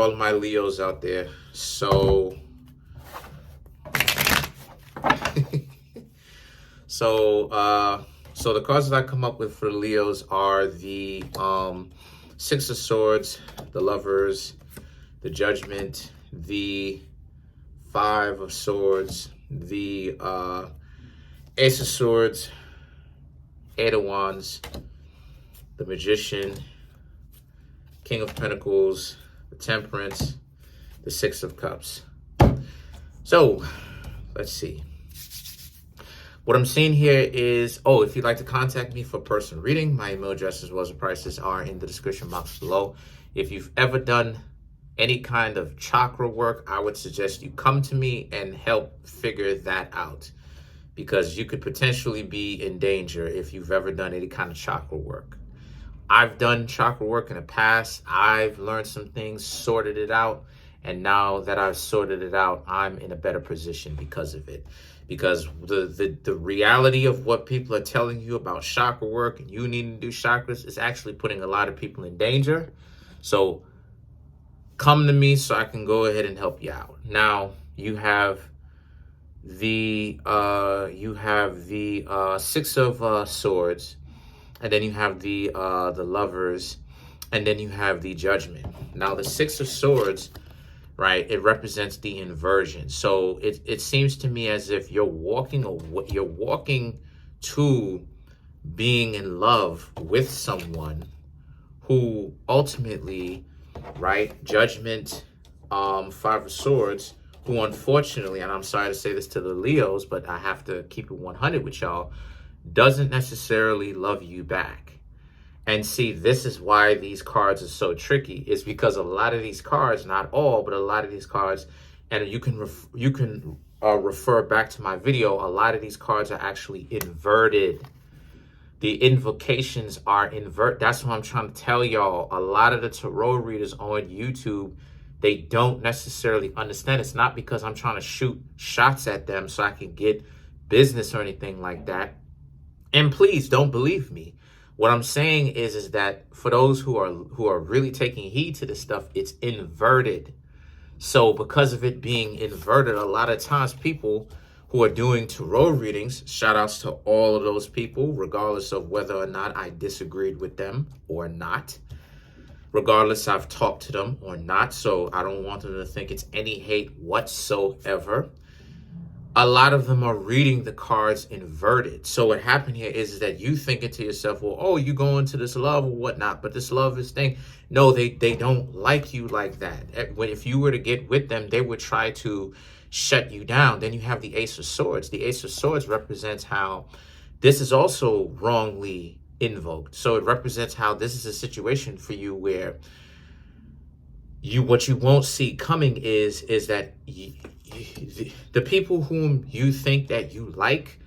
all of my Leos out there. So, so the cards that I come up with for the Leos are the Six of Swords, the Lovers, the Judgment, the Five of Swords, the Ace of Swords, Eight of Wands, the Magician, King of Pentacles, the Temperance, the Six of Cups. So, let's see. What I'm seeing here is, if you'd like to contact me for personal reading, my email address as well as the prices are in the description box below. If you've ever done any kind of chakra work, I would suggest you come to me and help figure that out, because you could potentially be in danger if you've ever done any kind of chakra work. I've done chakra work in the past. I've learned some things, sorted it out. And now that I've sorted it out, I'm in a better position because of it. Because the reality of what people are telling you about chakra work and you needing to do chakras is actually putting a lot of people in danger. So come to me so I can go ahead and help you out. Now you have the Six of Swords, and then you have the Lovers, and then you have the Judgment. Now the Six of Swords, right, it represents the inversion. So it seems to me as if you're walking to being in love with someone who ultimately, right, Judgment, Five of Swords, who unfortunately, and I'm sorry to say this to the Leos, but I have to keep it 100 with y'all, doesn't necessarily love you back. And see, this is why these cards are so tricky, is because a lot of these cards, not all, but a lot of these cards, and you can refer back to my video, a lot of these cards are actually inverted. The invocations are inverted. That's what I'm trying to tell y'all. A lot of the tarot readers on YouTube, they don't necessarily understand. It's not because I'm trying to shoot shots at them so I can get business or anything like that. And please don't believe me. What I'm saying is that for those who are really taking heed to this stuff, it's inverted. So because of it being inverted, a lot of times people who are doing tarot readings, shout outs to all of those people, regardless of whether or not I disagreed with them or not, regardless I've talked to them or not. So I don't want them to think it's any hate whatsoever. A lot of them are reading the cards inverted. So what happened here is that you thinking to yourself, well, oh, you go into this love or whatnot, but this love is thing. No, they don't like you like that. If you were to get with them, they would try to shut you down. Then you have the Ace of Swords. The Ace of Swords represents how this is also wrongly invoked. So it represents how this is a situation for you where what you won't see coming is that the people whom you think that you like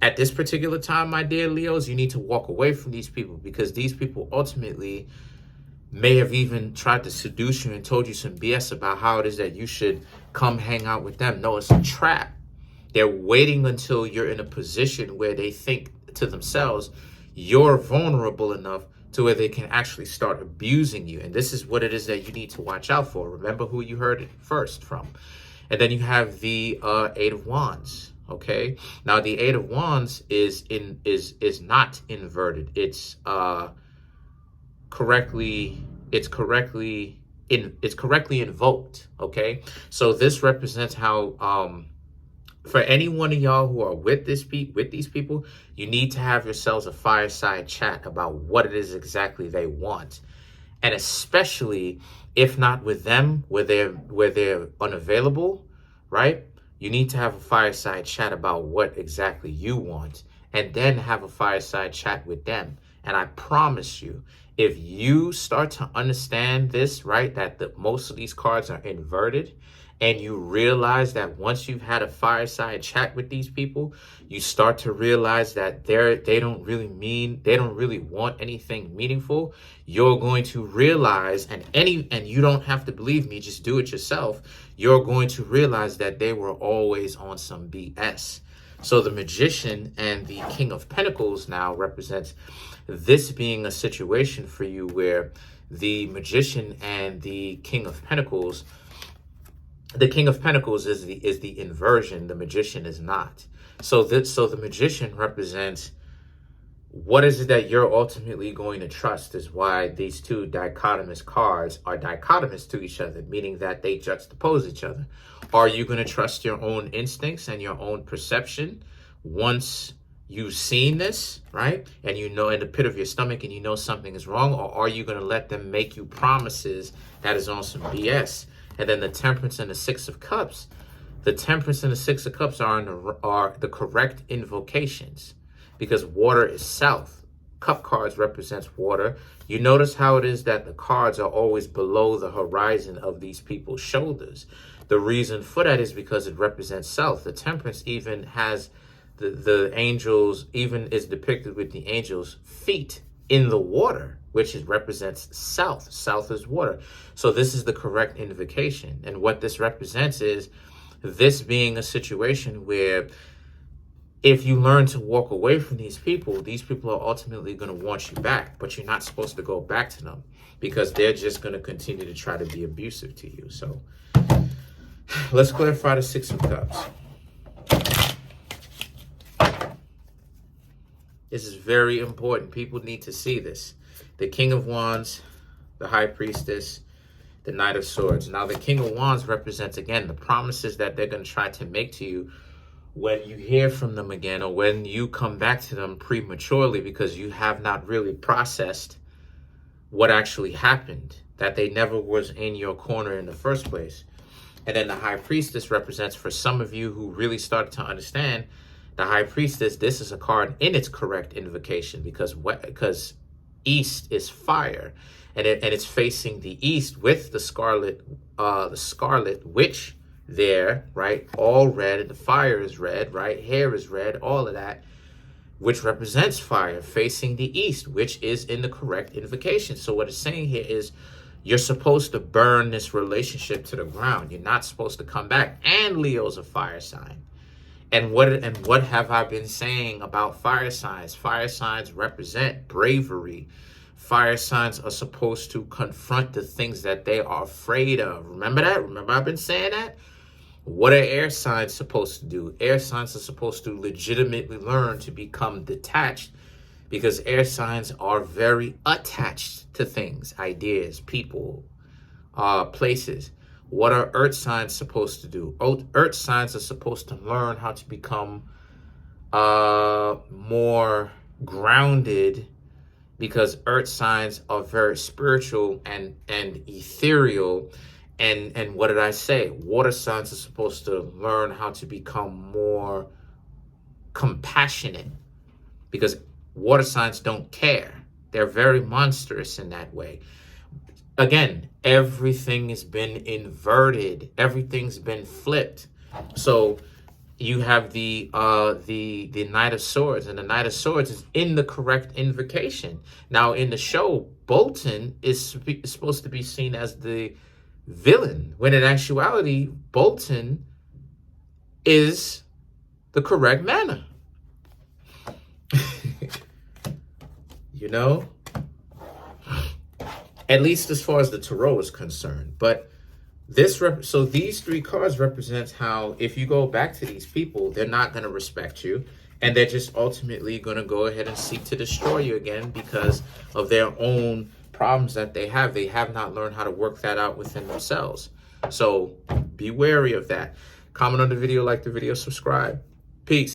at this particular time, my dear Leos, you need to walk away from these people, because these people ultimately may have even tried to seduce you and told you some BS about how it is that you should come hang out with them. No, it's a trap. They're waiting until you're in a position where they think to themselves, you're vulnerable enough to where they can actually start abusing you. And this is what it is that you need to watch out for. Remember who you heard it first from. And then you have the Eight of Wands. Okay. Now the Eight of Wands is not inverted. It's correctly invoked. Okay. So this represents how for any one of y'all who are with these people, you need to have yourselves a fireside chat about what it is exactly they want. And especially if not with them, where they're unavailable, right? You need to have a fireside chat about what exactly you want, and then have a fireside chat with them. And I promise you, if you start to understand this, right, that most of these cards are inverted, and you realize that once you've had a fireside chat with these people, you start to realize that they don't really want anything meaningful. You're going to realize, and you don't have to believe me, just do it yourself. You're going to realize that they were always on some BS. So the Magician and the King of Pentacles now represents this being a situation for you where the Magician and the King of Pentacles, the King of Pentacles is the inversion. The Magician is not. So the Magician represents what is it that you're ultimately going to trust, is why these two dichotomous cards are dichotomous to each other, meaning that they juxtapose each other. Are you going to trust your own instincts and your own perception once you've seen this, right? And you know in the pit of your stomach and you know something is wrong? Or are you going to let them make you promises that is on some BS? And then the Temperance and the Six of Cups. The Temperance and the Six of Cups are the correct invocations, because water is south. Cup cards represents water. You notice how it is that the cards are always below the horizon of these people's shoulders. The reason for that is because it represents south. The Temperance even has the angels, even is depicted with the angels' feet in the water, which represents south. South is water. So this is the correct invocation. And what this represents is this being a situation where if you learn to walk away from these people are ultimately going to want you back, but you're not supposed to go back to them because they're just going to continue to try to be abusive to you. So let's clarify the Six of Cups. This is very important. People need to see this. The King of Wands, the High Priestess, the Knight of Swords. Now, the King of Wands represents, again, the promises that they're going to try to make to you when you hear from them again, or when you come back to them prematurely because you have not really processed what actually happened, that they never was in your corner in the first place. And then the High Priestess represents, for some of you who really started to understand, the High Priestess, this is a card in its correct invocation because East is fire, and it's facing the East with the Scarlet Witch there, right? All red, and the fire is red, right? Hair is red, all of that, which represents fire facing the East, which is in the correct invocation. So what it's saying here is you're supposed to burn this relationship to the ground. You're not supposed to come back. And Leo's a fire sign. And what have I been saying about fire signs? Fire signs represent bravery. Fire signs are supposed to confront the things that they are afraid of. Remember that? Remember I've been saying that? What are air signs supposed to do? Air signs are supposed to legitimately learn to become detached, because air signs are very attached to things, ideas, people, places. What are earth signs supposed to do? Earth signs are supposed to learn how to become more grounded, because earth signs are very spiritual and ethereal. And what did I say? Water signs are supposed to learn how to become more compassionate, because water signs don't care. They're very monstrous in that way. Again, everything has been inverted. Everything's been flipped. So you have the Knight of Swords, and the Knight of Swords is in the correct invocation. Now, in the show, Bolton is supposed to be seen as the villain, when in actuality, Bolton is the correct manner. You know? At least as far as the tarot is concerned. But so these three cards represent how, if you go back to these people, they're not going to respect you, and they're just ultimately going to go ahead and seek to destroy you again because of their own problems that they have. They have not learned how to work that out within themselves. So be wary of that. Comment on the video, like the video, subscribe. Peace.